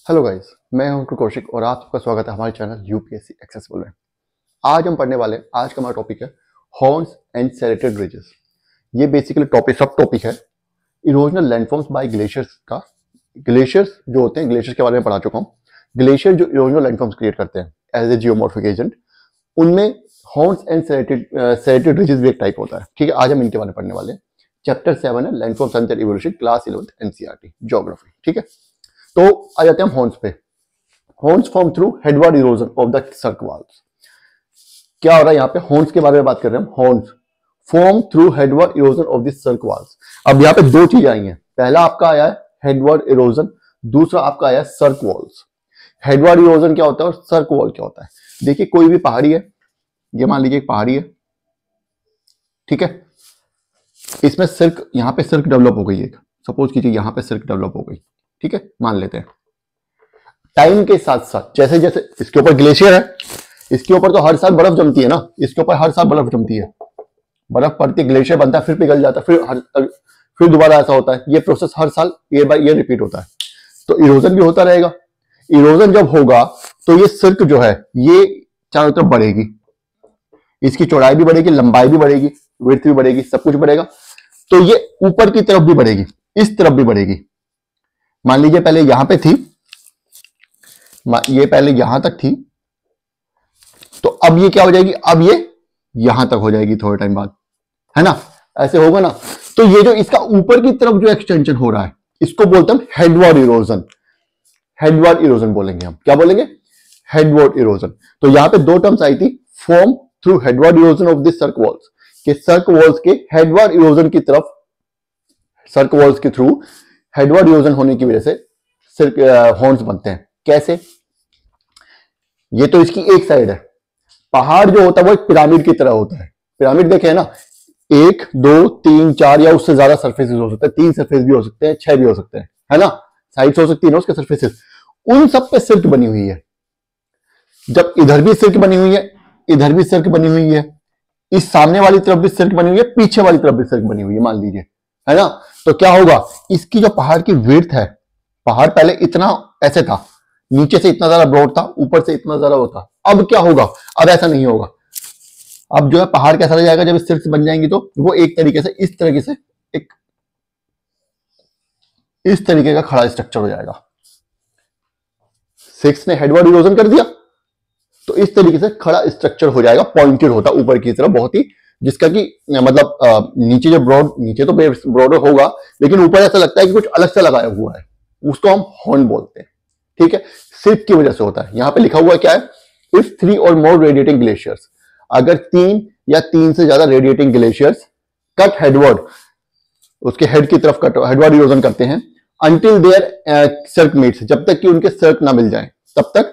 Hello guys, मैं हूं कौशिक और आप सबका स्वागत है हमारे चैनल यूपीएससी एक्सेसिबल में। आज हम पढ़ने वाले आज का हमारा टॉपिक है हॉर्न्स एंड सेरेटेड रिजेस। ये बेसिकली सब टॉपिक है इरोजनल लैंडफॉर्म्स बाय ग्लेशियर्स का। ग्लेशियर्स जो होते हैं, ग्लेशियर्स के बारे में पढ़ा चुका हूँ। ग्लेशियर जो इरोजनल लैंडफॉर्म्स क्रिएट करते हैं एज ए जियोमॉर्फिक एजेंट, उनमें हॉर्न्स एंड सेरेटेड रिजेस भी एक टाइप होता है। ठीक है, आज हम इनके बारे में पढ़ने वाले हैं। चैप्टर 7 है landforms and their evolution, class 11th NCERT geography. ठीक है, तो आ जाते हैं हॉर्न्स पे। Horns form through headward erosion of the cirque walls. क्या हो रहा है यहाँ पे? हॉर्न्स के बारे में बात कर रहे हैं हम। Horns form through headward erosion of the cirque walls. अब यहाँ पे दो चीजें आई हैं। पहला आपका आया है हेडवर्ड इरोजन, दूसरा आपका आया है सर्क वॉल्स। हेडवर्ड इरोजन क्या होता है और सर्क वॉल क्या होता है? देखिए, कोई भी पहाड़ी है, ये मान लीजिए एक पहाड़ी है, ठीक है। इसमें सिल्क, यहाँ पे सिल्क डेवलप हो गई है, सपोज कीजिए यहाँ पे सिल्क डेवलप हो गई, ठीक है, मान लेते हैं। टाइम के साथ साथ जैसे जैसे इसके ऊपर ग्लेशियर है, इसके ऊपर तो हर साल बर्फ जमती है ना, इसके ऊपर हर साल बर्फ जमती है, बर्फ पड़ती है, ग्लेशियर बनता है, फिर पिघल जाता है, फिर दोबारा ऐसा होता है। ये प्रोसेस हर साल ये बाय ये रिपीट होता है। तो इरोजन भी होता रहेगा। इरोजन जब होगा तो ये सिल्क जो है ये चारों तरफ बढ़ेगी, इसकी चौड़ाई भी बढ़ेगी, लंबाई भी बढ़ेगी, विड्थ भी बढ़ेगी, सब कुछ बढ़ेगा। तो ये ऊपर की तरफ भी बढ़ेगी, इस तरफ भी बढ़ेगी। मान लीजिए पहले यहां पे थी, ये पहले यहां तक थी, तो अब ये क्या हो जाएगी? अब ये यहां तक हो जाएगी थोड़े टाइम बाद, है ना? ऐसे होगा ना। तो ये जो इसका ऊपर की तरफ जो एक्सटेंशन हो रहा है, इसको बोलते हैं हेडवर्ड इरोजन। हेडवर्ड इरोजन बोलेंगे हम। क्या बोलेंगे? Headward erosion. तो यहां पे दो टर्म्स आई थी, form through headward erosion of this cirque walls, कि सर्क वॉल्स के हेडवर्ड इरोजन की तरफ, सर्क वॉल्स के थ्रू हेडवर्ड इरोजन होने की वजह से हॉर्न्स बनते हैं। कैसे? ये तो इसकी एक साइड है। पहाड़ जो होता है वो एक पिरामिड की तरह होता है। पिरामिड देखे ना, 1 2 3 4 या उससे ज्यादा सरफेसेस हो सकते हैं, 3 सरफेस भी हो सकते हैं, 6 भी हो सकते हैं, है ना? साइड्स हो सकती है ना उसके सरफेसेस, उन सब पे सिल्क बनी हुई है। जब इधर भी सिल्क बनी हुई है, इधर भी सिल्क बनी हुई है, इस सामने वाली तरफ भी सिल्क बनी हुई है, पीछे वाली तरफ भी सिल्क बनी हुई है, मान लीजिए, है ना? तो क्या होगा? इसकी जो पहाड़ की विड्थ है, पहाड़ पहले इतना ऐसे था, नीचे से इतना ज्यादा ब्रॉड था, ऊपर से इतना ज्यादा होता। अब क्या होगा? अब ऐसा नहीं होगा। अब जो है पहाड़ कैसा रह जाएगा? जब सिल्क बन जाएंगी तो वो एक तरीके से इस तरीके से एक इस तरीके का खड़ा स्ट्रक्चर हो जाएगा। सिक्स ने हेडवर्ड इरोजन कर दिया तो इस तरीके से खड़ा स्ट्रक्चर हो जाएगा, पॉइंटेड होता ऊपर की तरफ बहुत ही, जिसका कि मतलब नीचे जो ब्रॉड, नीचे तो ब्रॉडर होगा लेकिन ऊपर ऐसा लगता है कि कुछ अलग से लगाया हुआ है, उसको हम हॉर्न बोलते हैं। ठीक है, सिल्क की वजह से होता है। यहां पे लिखा हुआ क्या है? इफ 3 और मोर रेडिएटिंग ग्लेशियर्स, अगर 3 या 3 से ज्यादा रेडिएटिंग ग्लेशियर्स कट हेडवर्ड, उसके हेड की तरफ कट हेडवर्ड इरोजन करते हैं, अंटिल देयर सर्क मीट्स, जब तक कि उनके सर्क ना मिल जाए तब तक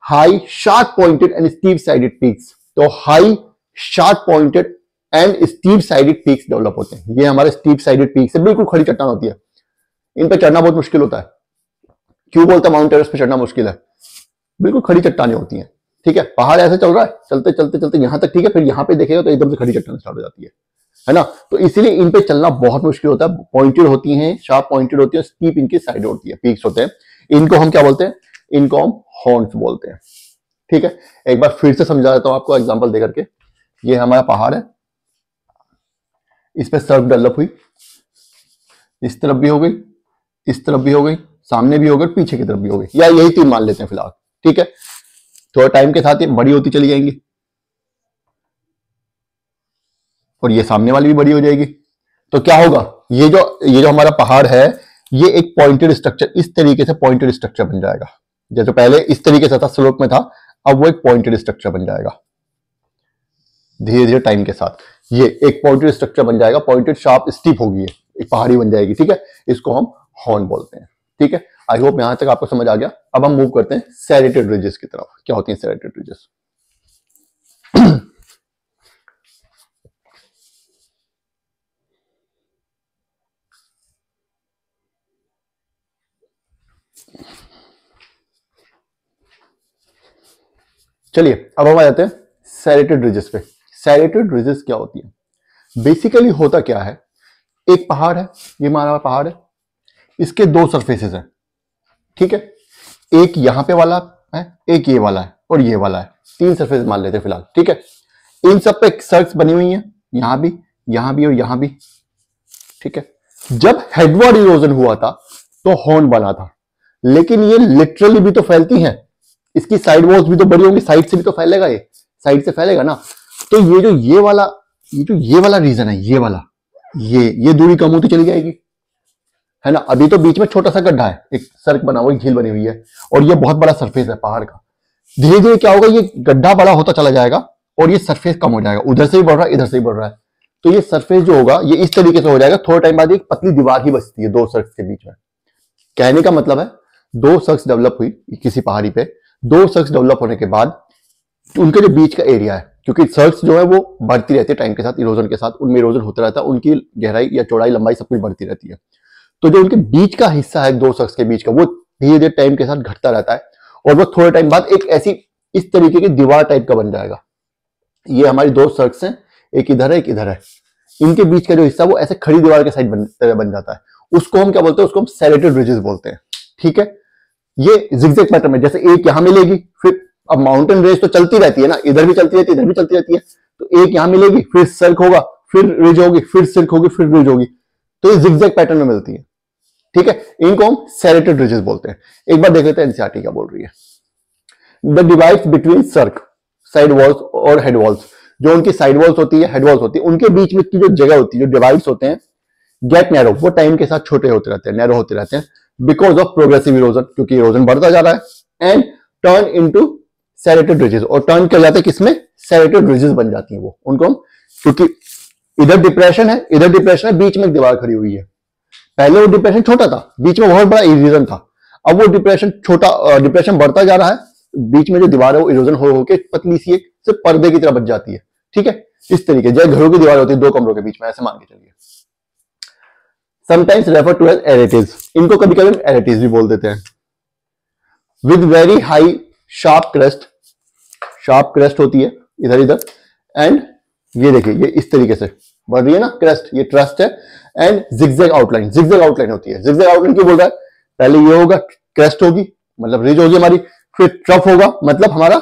high sharp pointed and steep sided peaks, तो high sharp pointed and steep sided peaks develop होते हैं। ये हमारे स्टीप साइडेड पीक्स है, बिल्कुल खड़ी चट्टान होती है, इन पर चढ़ना बहुत मुश्किल होता है। क्यों बोलता माउंट एवरेस्ट पे चढ़ना मुश्किल है? बिल्कुल खड़ी चट्टानें होती हैं। ठीक है, पहाड़ ऐसे चल रहा है, चलते चलते चलते यहां तक, ठीक है, फिर यहां पे देखेगा तो एकदम से खड़ी चट्टान स्टार्ट हो जाती है ना? तो इसीलिए इन पे चलना बहुत मुश्किल होता है। पॉइंटेड होती हैं, शार्प पॉइंटेड होती है, स्टीप इनकी साइड होती है, पीक्स होते हैं। इनको हम क्या बोलते हैं? इनको हम हॉर्न्स बोलते हैं। ठीक है, एक बार फिर से समझा देता हूं आपको एग्जांपल देकर के। ये हमारा पहाड़ है, इस पे सर्क डेवलप हुई, इस तरफ भी हो गई, इस तरफ भी हो गई, सामने भी हो गई, पीछे की तरफ भी हो गई, या यही 3 मान लेते हैं फिलहाल। ठीक है, थोड़ा टाइम के साथ ये बड़ी होती चली जाएंगी और ये सामने वाली भी बड़ी हो जाएगी। तो क्या होगा? ये जो हमारा पहाड़ है, ये एक पॉइंटेड स्ट्रक्चर, इस तरीके से पॉइंटेड स्ट्रक्चर बन जाएगा। जैसे पहले इस तरीके से था, स्लोप में था, अब वो एक पॉइंटेड स्ट्रक्चर बन जाएगा। धीरे धीरे टाइम के साथ ये एक पॉइंटेड स्ट्रक्चर बन जाएगा, पॉइंटेड शार्प स्टीप होगी, एक पहाड़ी बन जाएगी। ठीक है, इसको हम हॉर्न बोलते हैं। ठीक है, आई होप यहां तक आपको समझ आ गया। अब हम मूव करते हैं सेरेटेड रिजेस की तरफ। क्या होती है सेरेटेड रिजेस? चलिए अब हम आ जाते हैं सेरेटेड रिजेस पे। सेरेटेड रिजेस क्या होती है? बेसिकली होता क्या है, एक पहाड़ है, ये हमारा पहाड़ है, इसके 2 सरफेसेस हैं। ठीक है, एक यहाँ पे वाला है, एक ये वाला है और ये वाला है, 3 सरफेस मान लेते हैं फिलहाल, ठीक है। इन सब पे सर्कल्स बनी हुई हैं, यहां भी और यहां भी, ठीक है। जब हेडवर्ड इरोजन हुआ था तो हॉर्न बना था, लेकिन ये लिटरली भी तो फैलती हैं, इसकी साइड वॉल्स भी तो बड़ी होंगी, साइड से भी तो फैलेगा, ये साइड से फैलेगा ना। तो ये वाला रीजन है, ये वाला, ये दूरी कम होती चली जाएगी, है ना। अभी तो बीच में छोटा सा गड्ढा है, एक सर्क बना हुआ, झील बनी हुई है, और ये बहुत बड़ा सरफेस है पहाड़ का। धीरे धीरे क्या होगा, ये गड्ढा बड़ा होता चला जाएगा और ये सरफेस कम हो जाएगा, उधर से भी बढ़ रहा है, इधर से भी बढ़ रहा है। तो ये सरफेस जो होगा ये इस तरीके से हो जाएगा, थोड़े टाइम बाद एक पतली दीवार ही बचती है 2 सर्कस के बीच में। कहने का मतलब है 2 सर्कस डेवलप हुई किसी पहाड़ी पे, 2 सर्कस डेवलप होने के बाद उनके जो बीच का एरिया है, क्योंकि सर्कस जो है वो बढ़ती रहती है टाइम के साथ, इरोजन के साथ, उनमें इरोजन होता रहता है, उनकी गहराई या चौड़ाई लंबाई सब कुछ बढ़ती रहती है। तो जो उनके बीच का हिस्सा है 2 सर्कस के बीच का, वो धीरे धीरे टाइम के साथ घटता रहता है और वो थोड़े टाइम बाद एक ऐसी इस तरीके की दीवार टाइप का बन जाएगा। ये हमारी 2 सर्कस हैं, एक इधर है एक इधर है, इनके बीच का जो हिस्सा वो ऐसे खड़ी दीवार के साइड बन जाता है। उसको हम क्या बोलते हैं, उसको हम सेरेटेड रिजेस बोलते हैं, ठीक है। ये जिगजैग पैटर्न में, जैसे एक यहां मिलेगी, फिर अब माउंटेन रेंज तो चलती रहती है ना, इधर भी चलती रहती है, इधर भी चलती रहती है, तो एक यहां मिलेगी, फिर सर्क होगा, फिर रिज होगी, फिर सर्क होगी, फिर रिज होगी, तो ये जिगजैग पैटर्न में मिलती है, ठीक है। इनको हम सेरेटेड रिजेस बोलते हैं। एक बार देख लेते हैं एनसीईआरटी क्या बोल रही है। The divide between cirque, side walls और हेड वॉल्स, जो उनकी साइड वॉल्स होती है, हेड वॉल्स होती है, उनके बीच में की जो जगह होती है, जो डिवाइड्स होते हैं, गेट नैरो, वो टाइम के साथ छोटे होते रहते हैं, नैरो होते रहते हैं, बिकॉज ऑफ प्रोग्रेसिव इरोजन, क्योंकि इरोजन बढ़ता जा रहा है, and turn into serrated ridges, और टर्न कर जाते हैं किसमें, सेरेटेड रिजेस बन जाती है वो, उनको हम, क्योंकि इधर डिप्रेशन है, इधर डिप्रेशन है, बीच में एक दीवार खड़ी हुई है। पहले वो डिप्रेशन छोटा था, बीच में बहुत बड़ा इरोजन था, अब वो डिप्रेशन बढ़ता जा रहा है, बीच में जो दीवार है वो इरोजन हो होकर पतली सी एक सिर्फ पर्दे की तरह बच जाती है, ठीक है। इस तरीके जैसे घरों की दीवार होती है 2 कमरों के बीच में, ऐसे मान के चलिए। समटाइम्स रेफर टू एज एरेटीज, इनको कभी कभी एरेटीज भी बोल देते हैं। With very high sharp crest होती है इधर इधर, एंड ये देखिए ये इस तरीके से बढ़ रही है ना क्रेस्ट, ये ट्रस्ट है, एंड जिगजैग आउटलाइन होती है। जिगजैग आउटलाइन क्यों बोल रहा है, पहले ये होगा, क्रेस्ट होगी मतलब रिज होगी हमारी, फिर ट्रफ होगा मतलब हमारा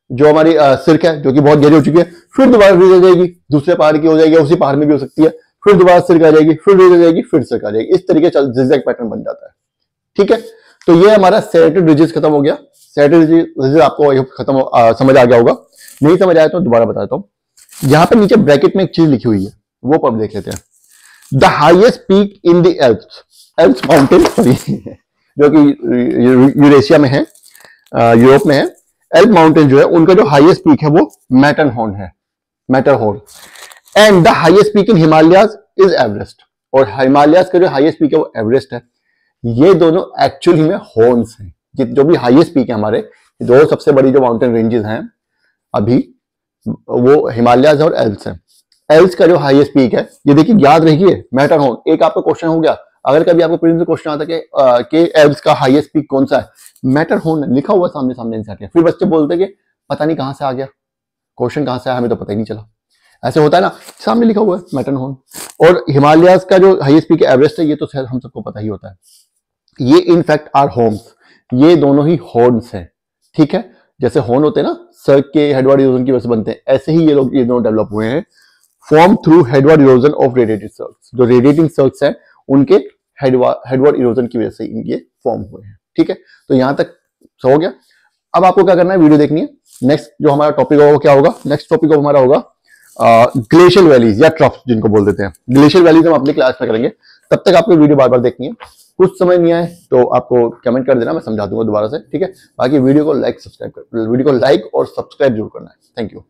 जो हमारी सिर्क है जो कि बहुत गहरी हो चुकी है, फिर दोबारा रिज आ जाएगी, दूसरे पहाड़ की हो जाएगी, उसी पहाड़ में भी हो सकती है, फिर दोबारा सिर्क आ जाएगी, फिर रिज आ जाएगी, फिर सिर्क आ जाएगी, इस तरीके से जिगजैग पैटर्न बन जाता है, ठीक है। तो ये हमारा सेरेटेड रिजेस खत्म हो गया। सेरेटेड रिजेस आपको समझ आ गया होगा, नहीं समझ आया तो दोबारा बता देता हूं। यहां पर नीचे ब्रैकेट में एक चीज लिखी हुई है, वो पर देख लेते हैं। The highest peak in the Alps mountain, sorry जो कि यूरेशिया में है, यूरोप में है, एल्प माउंटेन जो है उनका जो हाईएस्ट पीक है वो मैटरहॉर्न है, and the highest peak in Himalayas is Everest, और हिमालयाज का जो हाईएस्ट पीक है वो एवरेस्ट है। ये दोनों एक्चुअली में हॉर्न्स हैं, जो भी हाईएस्ट पीक है हमारे, 2 सबसे बड़ी जो माउंटेन रेंजेस हैं अभी, वो हिमालयाज और एल्प्स हैं। एल्प्स का जो हाईएस्ट पीक है, ये देखिए याद रखिए मैटरहॉर्न, एक आपका क्वेश्चन हो गया, अगर कभी आपको प्रीलिम्स में क्वेश्चन आता है कि एल्प्स का हाईएस्ट पीक कौन सा है, मैटरहॉर्न लिखा हुआ सामने इनसे, फिर बच्चे बोलते कि पता नहीं कहां से आ गया क्वेश्चन, कहां से आया हमें तो पता ही नहीं चला, ऐसे होता है ना, सामने लिखा हुआ है मैटरहॉर्न। और हिमालयाज का जो हाईएस्ट पीक एवरेस्ट है, ये तो शायद हम सबको पता ही होता है। ये इनफैक्ट आर हॉर्न्स, ये दोनों ही हॉर्न्स हैं, ठीक है। जैसे हॉर्न होते हैं ना सर्क के हेडवर्ड इरोजन की वजह से बनते हैं, ऐसे ही ये दोनों डेवलप हुए हैं, form through headward erosion of radiated cirques, जो रेडिएटिंग सर्क्स हैं उनके हेडवर्ड इरोजन की वजह से ये फॉर्म हुए हैं, ठीक है। तो यहां तक हो गया। अब आपको क्या करना है, वीडियो देखनी है। नेक्स्ट जो हमारा टॉपिक होगा वो क्या होगा, नेक्स्ट टॉपिक हमारा होगा ग्लेशियल वैलीज या ट्रफ्स जिनको बोल देते हैं। ग्लेशियल वैलीज हम अपनी क्लास में करेंगे, तब तक आपको वीडियो बार बार देखनी है। कुछ समझ नहीं आए तो आपको कमेंट कर देना, मैं समझा दूंगा दोबारा से, ठीक है। बाकी वीडियो को लाइक और सब्सक्राइब जरूर करना है। Thank you.